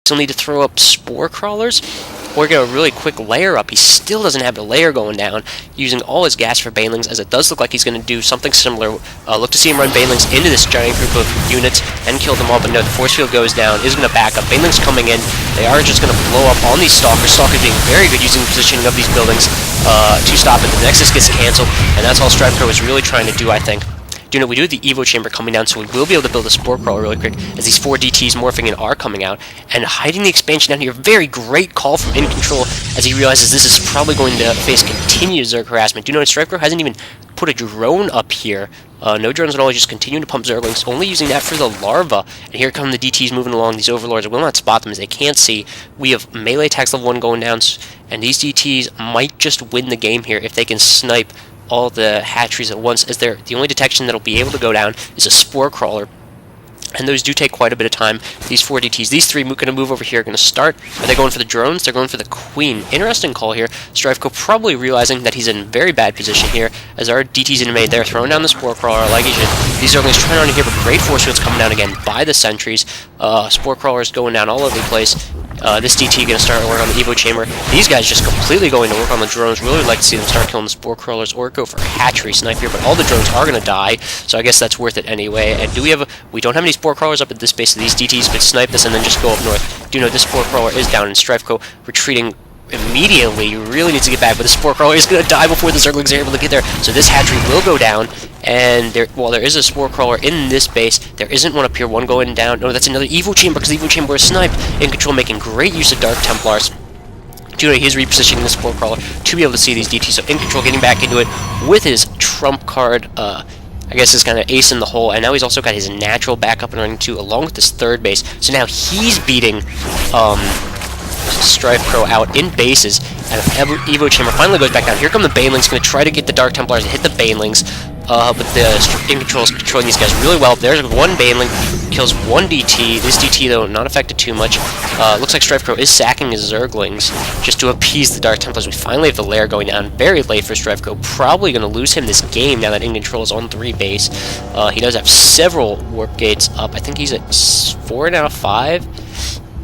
still need to throw up spore crawlers or get a really quick layer up. He still doesn't have the layer going down, using all his gas for banelings, as it does look like he's going to do something similar. Look to see him run banelings into this giant group of units and kill them all, but no, the force field goes down, is going to back up. Banelings coming in, they are just going to blow up on these stalkers. Stalkers being very good using the positioning of these buildings to stop it. The Nexus gets canceled, and that's all StrifeCro is really trying to do, I think. We do have the Evo Chamber coming down, so we will be able to build a Spore Crawler really quick, as these 4 DTs morphing in are coming out, and hiding the expansion down here. Very great call from iNcontroL, as he realizes this is probably going to face continued Zerg harassment. Do notice StrifeCro hasn't even put a drone up here. No drones at all, just continuing to pump Zerglings, only using that for the larva. And here come the DTs moving along. These Overlords will not spot them as they can't see. We have melee attacks level 1 going down, and these DTs might just win the game here if they can snipe all the hatcheries at once, as the only detection that'll be able to go down is a Spore Crawler. And those do take quite a bit of time. These 4 DTs, these 3 going to move over here, going to start. Are they going for the drones? They're going for the Queen. Interesting call here. StrifeCro probably realizing that he's in very bad position here, as our DTs in made. They're throwing down the Spore Crawler like he should. These Zerglings trying on here, but great force fields coming down again by the sentries. Spore Crawlers going down all over the place. This DT going to start working on the Evo Chamber. These guys just completely going to work on the drones. Really like to see them start killing the Spore Crawlers or go for a hatchery snipe here, but all the drones are going to die, so I guess that's worth it anyway. And we don't have any Spore Crawlers up at this base, so these DTs could snipe this and then just go up north. Do know this Spore Crawler is down, and StrifeCro retreating immediately. He really needs to get back, but the Spore Crawler is going to die before the Zerglings are able to get there, so this hatchery will go down. And while there is a Spore Crawler in this base, there isn't one up here, one going down. No, that's another Evo Chamber, because the Evo Chamber is sniped. iNcontroL making great use of Dark Templars. He's repositioning the Spore Crawler to be able to see these DTs, so iNcontroL getting back into it with his trump card, I guess is kind of ace in the hole, and now he's also got his natural backup and running too, along with this 3rd base. So now he's beating StrifeCro out in bases, and Evo Chamber finally goes back down. Here come the Banelings, going to try to get the Dark Templars and hit the Banelings, but the iNcontroL is controlling these guys really well. There's one Baneling, kills 1 DT. This DT, though, not affected too much. Looks like StrifeCro is sacking his Zerglings just to appease the Dark Templars. We finally have the lair going down. Very late for StrifeCro. Probably going to lose him this game now that iNcontroL is on 3 base. He does have several Warp Gates up. I think he's at 4 out of 5.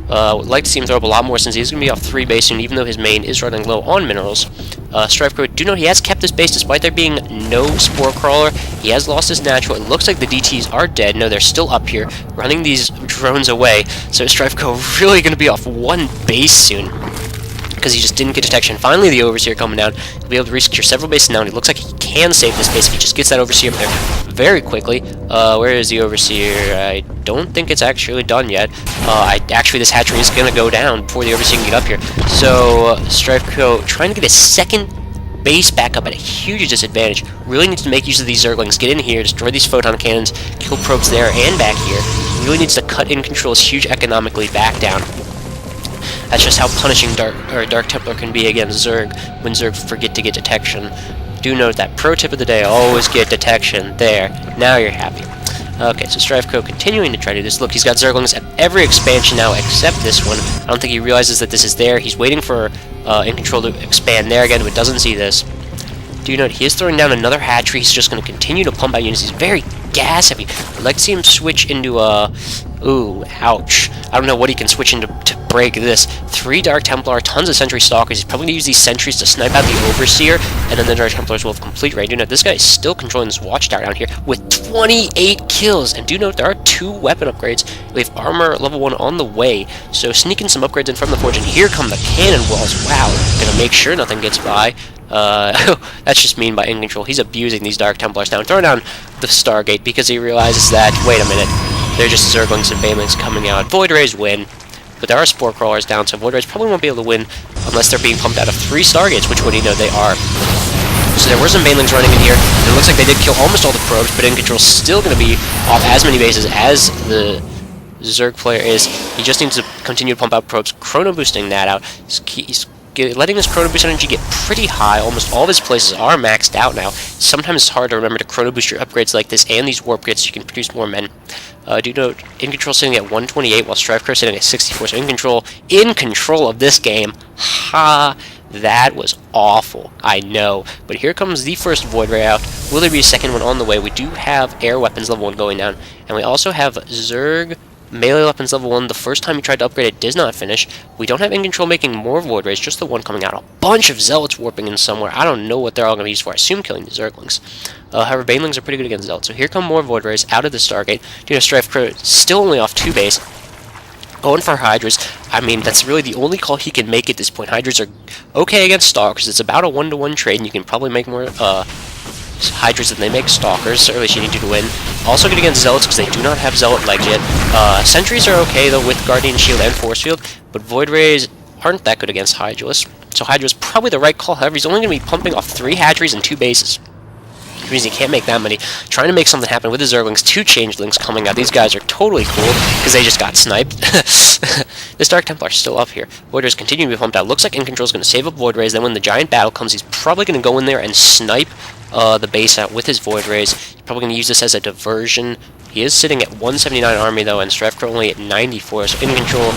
Would like to see him throw up a lot more, since he's going to be off 3 base soon, even though his main is running low on minerals. StrifeCro, do know he has kept this base despite there being no Spore Crawler. He has lost his natural. It looks like the DTs are dead. No, they're still up here, running these drones away. So StrifeCro really going to be off 1 base soon, because he just didn't get detection. Finally, the Overseer coming down. He'll be able to resecure several bases now, and it looks like he can save this base if he just gets that Overseer up there very quickly. Where is the Overseer? I don't think it's actually done yet. Actually, this hatchery is going to go down before the Overseer can get up here. So, StrifeCro trying to get his 2nd base back up at a huge disadvantage. Really needs to make use of these Zerglings. Get in here, destroy these photon cannons, kill probes there and back here. Really needs to cut iNcontrol's huge economically back down. That's just how punishing Dark Templar can be against Zerg when Zerg forget to get detection. Do note that pro tip of the day, always get detection. There. Now you're happy. Okay, so StrifeCro continuing to try to do this. Look, he's got Zerglings at every expansion now except this one. I don't think he realizes that this is there. He's waiting for iNcontroL to expand there again, but doesn't see this. Do you note he is throwing down another hatchery? He's just going to continue to pump out units. He's very gas heavy. I'd like to see him switch into ooh, ouch. I don't know what he can switch into to break this. 3 Dark Templar, tons of Sentry Stalkers. He's probably going to use these Sentries to snipe out the Overseer, and then the Dark Templars will have complete raid. Do note this guy is still controlling this Watchtower down here with 28 kills. And do note there are 2 weapon upgrades. We have armor level 1 on the way, so sneaking some upgrades in from the Forge. And here come the cannon walls. Wow, gonna make sure nothing gets by. That's just mean by iNcontroL. He's abusing these Dark Templars now and throwing down the Stargate because he realizes that, wait a minute, they're just Zerglings and Banelings coming out. Void Rays win, but there are Spore Crawlers down, so Void Rays probably won't be able to win unless they're being pumped out of 3 Stargates, which would you know they are. So there were some Banelings running in here, and it looks like they did kill almost all the probes, but iNcontrol's still going to be off as many bases as the Zerg player is. He just needs to continue to pump out probes, chrono boosting that out. He's letting his chrono boost energy get pretty high. Almost all of his places are maxed out now. Sometimes it's hard to remember to chrono boost your upgrades like this and these warp kits so you can produce more men. Do you note iNcontroL sitting at 128 while StrifeCro sitting at 64, so iNcontroL in control of this game. Ha! That was awful, I know. But here comes the first Void Ray out. Will there be a second one on the way? We do have air weapons level 1 going down, and we also have Zerg Melee weapons level 1, the first time he tried to upgrade it does not finish. We don't have iNcontroL making more Void Rays, just the one coming out. A bunch of Zealots warping in somewhere. I don't know what they're all going to be used for. I assume killing the Zerglings. However, Banelings are pretty good against Zealots. So here come more Void Rays out of the Stargate. StrifeCro still only off 2 base. Going for Hydras. I mean, that's really the only call he can make at this point. Hydras are okay against Stalkers. It's about a 1-to-1 trade, and you can probably make more Hydras than they make Stalkers, or at least you need to win. Also good against Zealots because they do not have Zealot legs yet. Sentries are okay though with Guardian Shield and Force Field, but Void Rays aren't that good against Hydralis. So Hydra's probably the right call. However, he's only going to be pumping off 3 hatcheries and 2 bases. Which means he can't make that many. Trying to make something happen with the Zerglings, 2 Changelings coming out. These guys are totally cool because they just got sniped. This Dark Templar's still up here. Void Rays continue to be pumped out. Looks like iNcontroL's going to save up Void Rays. Then when the giant battle comes, he's probably going to go in there and snipe the base out with his Void Rays. He's probably going to use this as a diversion. He is sitting at 179 army though, and StrifeCro only at 94. So iNcontroL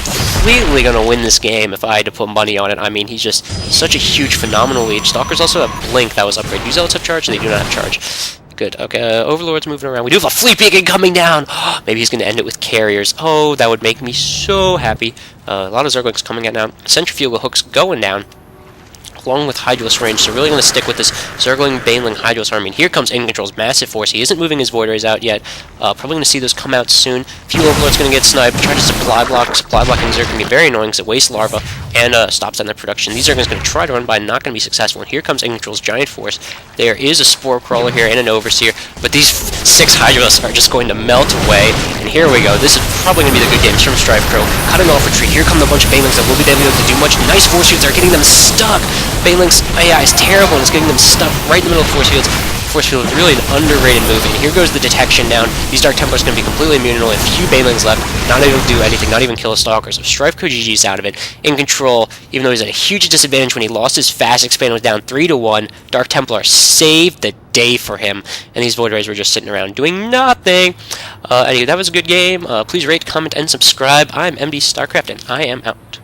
completely going to win this game if I had to put money on it. I mean, he's just such a huge, phenomenal lead. Stalkers also have Blink that was upgraded. Do Zealots have charge? They do not have charge. Good. Okay, Overlord's moving around. We do have a Fleet Beacon coming down! Maybe he's going to end it with carriers. Oh, that would make me so happy. A lot of Zerglings coming out now. Centrifugal hooks going down, along with Hydralis range, so really going to stick with this Zergling, Baneling, Hydralis army. And here comes iNcontroL's massive force. He isn't moving his Void Rays out yet. Probably going to see those come out soon. A few Overlords going to get sniped. Try to supply block. Supply blocking Zerg can get very annoying because it wastes larva and stops on their production. These Zerglings going to try to run by, not going to be successful. And here comes iNcontroL's giant force. There is a Spore Crawler here and an Overseer, but these 6 Hydralis are just going to melt away. And here we go. This is probably going to be the good games from StrifeCro. Cutting off retreat. Here come a bunch of Banelings that will be able to do much. Nice force fields are getting them stuck. Banelings AI is terrible and it's getting them stuck right in the middle of force fields. Force field is really an underrated move, and here goes the detection down. These Dark Templars are going to be completely immune, and only a few Banelings left, not able to do anything, not even kill a Stalker. So StrifeCro GG's out of it. iNcontroL, even though he's at a huge disadvantage when he lost his fast expand, was down 3-1. Dark Templar saved the day for him, and these Void Rays were just sitting around doing nothing. Anyway, that was a good game. Please rate, comment, and subscribe. I'm MD Starcraft, and I am out.